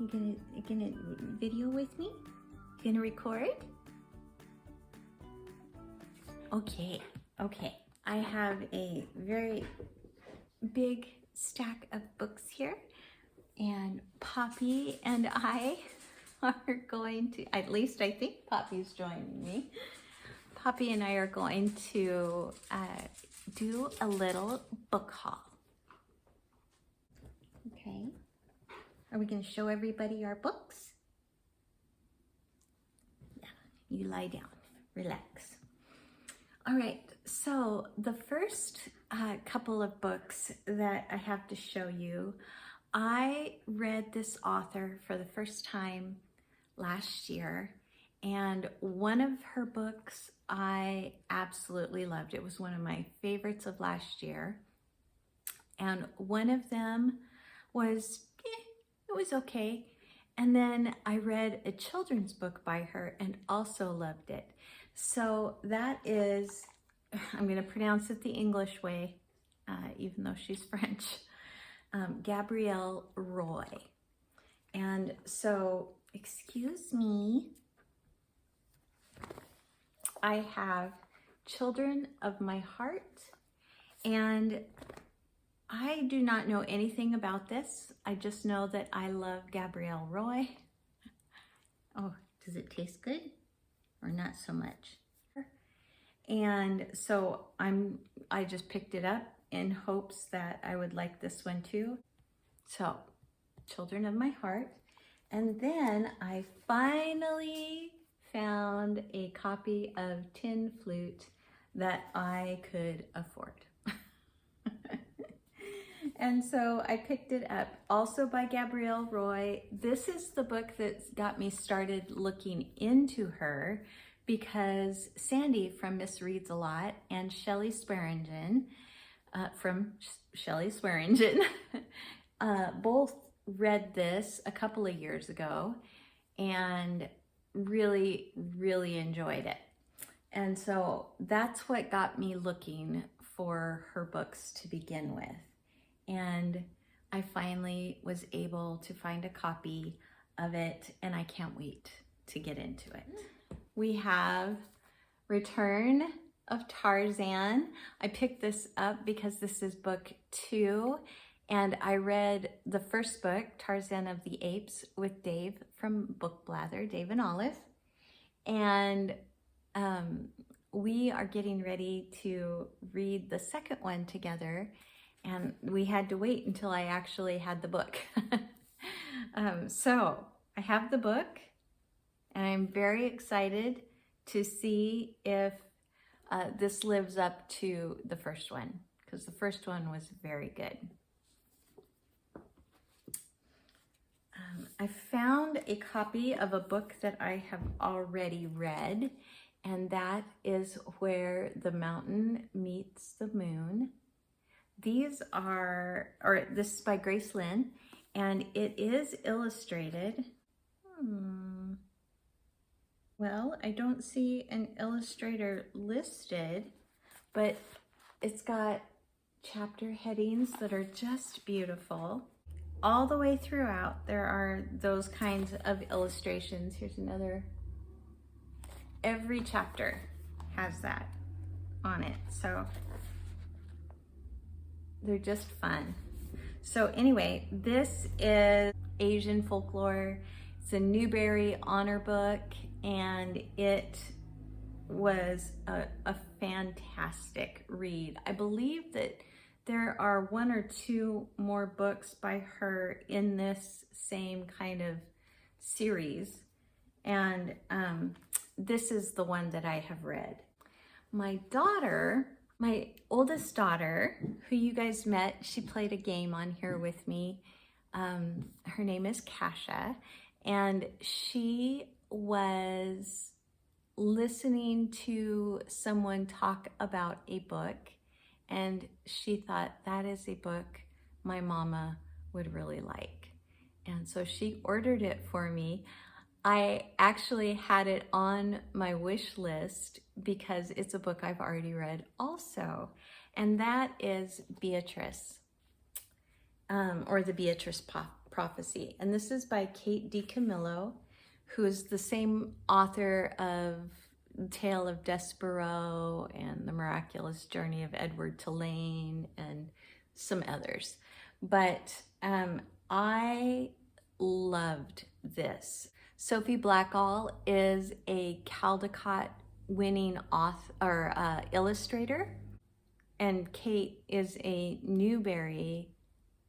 You gonna video with me? You gonna record? Okay. I have a very big stack of books here, and Poppy and I are going to, at least I think Poppy's joining me. Poppy and I are going to do a little book haul. Okay. Are we going to show everybody our books? Yeah, you lie down, relax. All right, so the first couple of books that I have to show you, I read this author for the first time last year, and one of her books I absolutely loved. It was one of my favorites of last year, and one of them was, it was okay. And then I read a children's book by her and also loved it. So that is, I'm going to pronounce it the English way, even though she's French, Gabrielle Roy. And so, excuse me, I have Children of My Heart, and I do not know anything about this. I just know that I love Gabrielle Roy. Oh, does it taste good or not so much? And so I just picked it up in hopes that I would like this one too. So, Children of My Heart. And then I finally found a copy of Tin Flute that I could afford. And so I picked it up, also by Gabrielle Roy. This is the book that's got me started looking into her, because Sandy from Miss Reads a Lot and Shelley Swearingen from Shelley Swearingen both read this a couple of years ago and really enjoyed it. And so that's what got me looking for her books to begin with. And I finally was able to find a copy of it, and I can't wait to get into it. We have Return of Tarzan. I picked this up because this is book 2, and I read the first book, Tarzan of the Apes, with Dave from Book Blather, Dave and Olive. And we are getting ready to read the second one together, and we had to wait until I actually had the book. So I have the book, and I'm very excited to see if this lives up to the first one, because the first one was very good. I found a copy of a book that I have already read, and that is Where the Mountain Meets the Moon. These are, or this is by Grace Lynn, and it is illustrated. Well, I don't see an illustrator listed, but it's got chapter headings that are just beautiful. All the way throughout, there are those kinds of illustrations. Here's another. Every chapter has that on it, so they're just fun. So anyway, this is Asian folklore. It's a Newbery honor book, and it was a fantastic read. I believe that there are 1 or 2 more books by her in this same kind of series, and this is the one that I have read. My daughter, my oldest daughter, who you guys met, she played a game on here with me. Her name is Kasha, and she was listening to someone talk about a book, and she thought, that is a book my mama would really like. And so she ordered it for me. I actually had it on my wish list because it's a book I've already read also, and that is Beatrice, or the Beatrice Prophecy. And this is by Kate DiCamillo, who is the same author of Tale of Despereaux and The Miraculous Journey of Edward Tulane and some others. But I loved this. Sophie Blackall is a Caldecott winning author or illustrator, and Kate is a Newbery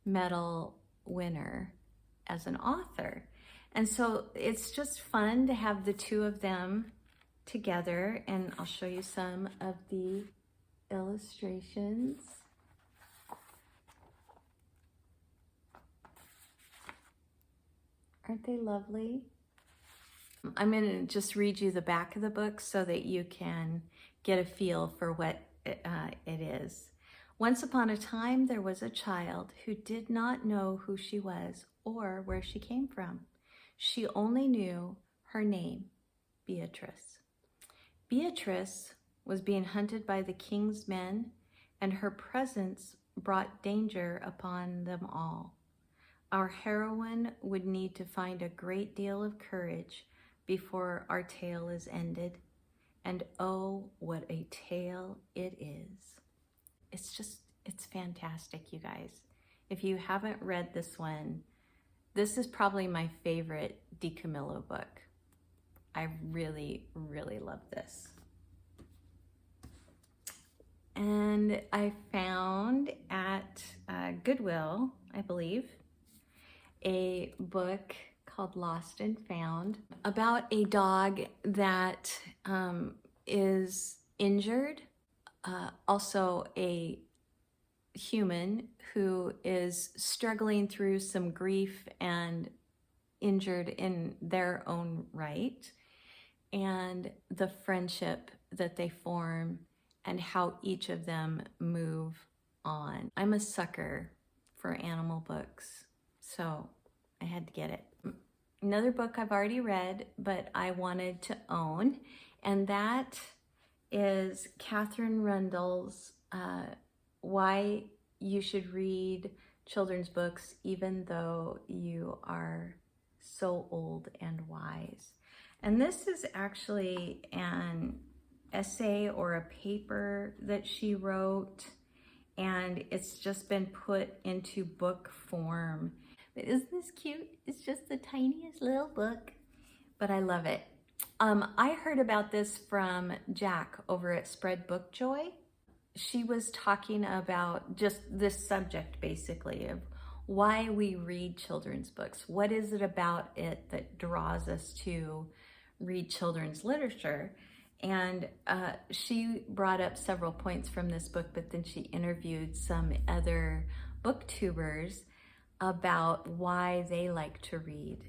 Medal winner as an author. And so it's just fun to have the two of them together, and I'll show you some of the illustrations. Aren't they lovely? I'm going to just read you the back of the book so that you can get a feel for what it is. Once upon a time, there was a child who did not know who she was or where she came from. She only knew her name, Beatrice. Beatrice was being hunted by the king's men, and her presence brought danger upon them all. Our heroine would need to find a great deal of courage before our tale is ended. And oh, what a tale it is. It's fantastic, you guys. If you haven't read this one, this is probably my favorite DiCamillo book. I really, really love this. And I found at Goodwill, I believe, a book called Lost and Found about a dog that is injured, also a human who is struggling through some grief and injured in their own right, and the friendship that they form and how each of them move on. I'm a sucker for animal books, so I had to get it. Another book I've already read, but I wanted to own, and that is Catherine Rundle's Why You Should Read Children's Books Even Though You Are So Old and Wise. And this is actually an essay or a paper that she wrote, and it's just been put into book form. But isn't this cute? It's just the tiniest little book, but I love it. I heard about this from Jack over at Spread Book Joy. She was talking about just this subject, basically, of why we read children's books. What is it about it that draws us to read children's literature? And she brought up several points from this book, but then she interviewed some other booktubers about why they like to read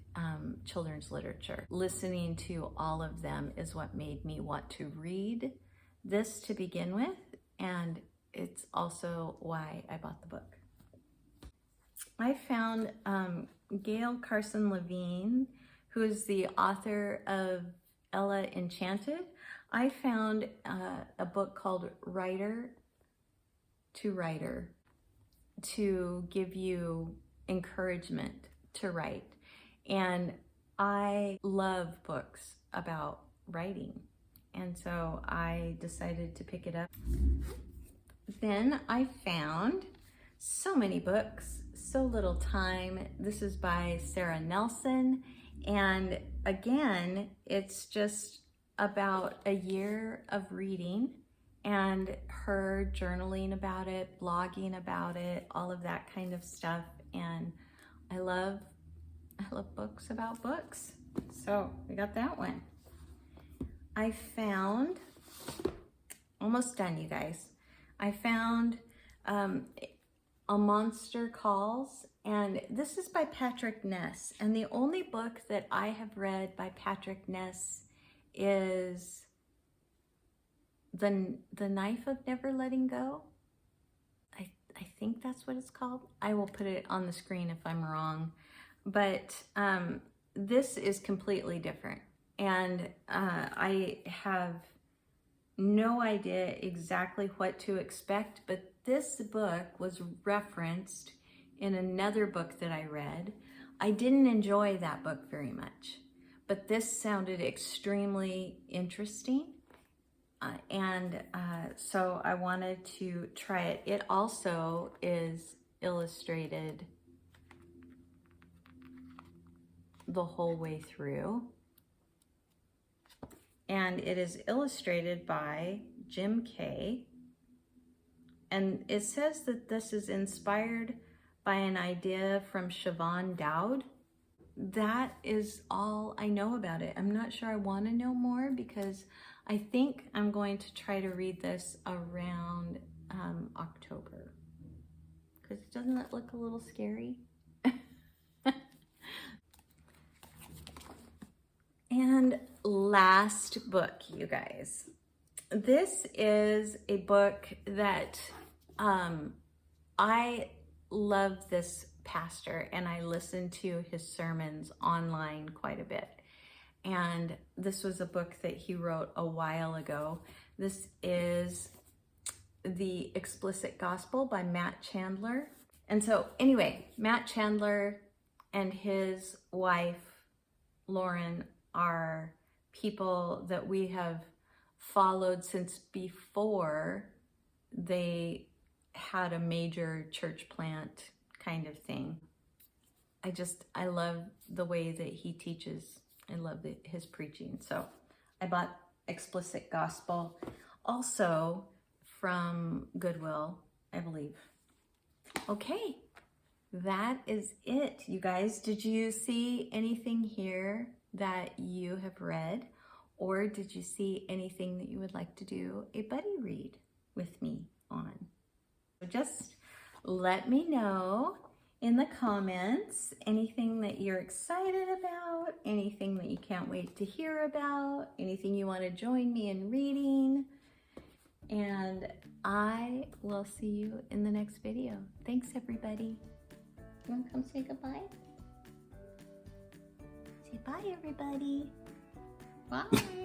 children's literature. Listening to all of them is what made me want to read this to begin with, and it's also why I bought the book. I found Gail Carson Levine, who is the author of Ella Enchanted. I found a book called Writer to Writer to give you encouragement to write. And I love books about writing. And so I decided to pick it up. Then I found so many books, so little time. This is by Sarah Nelson. And again, it's just about a year of reading and her journaling about it, blogging about it, all of that kind of stuff. And I love books about books. So we got that one. I found, almost done, you guys. I found A Monster Calls, and this is by Patrick Ness. And the only book that I have read by Patrick Ness is The Knife of Never Letting Go. I think that's what it's called. I will put it on the screen if I'm wrong. But this is completely different. And I have no idea exactly what to expect, but this book was referenced in another book that I read. I didn't enjoy that book very much, but this sounded extremely interesting. So I wanted to try it. It also is illustrated the whole way through. And it is illustrated by Jim Kay. And it says that this is inspired by an idea from Siobhan Dowd. That is all I know about it. I'm not sure I want to know more because I think I'm going to try to read this around October. Because doesn't that look a little scary? And last book, you guys. This is a book that I love this pastor, and I listen to his sermons online quite a bit. And this was a book that he wrote a while ago. This is The Explicit Gospel by Matt Chandler. And so anyway, Matt Chandler and his wife, Lauren, are people that we have followed since before they had a major church plant kind of thing. I love the way that he teaches. I love his preaching. So I bought Explicit Gospel, also from Goodwill, I believe. Okay, that is it, you guys. Did you see anything here that you have read? Or did you see anything that you would like to do a buddy read with me on? So just let me know in the comments anything that you're excited about, anything that you can't wait to hear about, anything you want to join me in reading. And I will see you in the next video. Thanks, everybody. You want to come say goodbye? Say bye, everybody. Bye.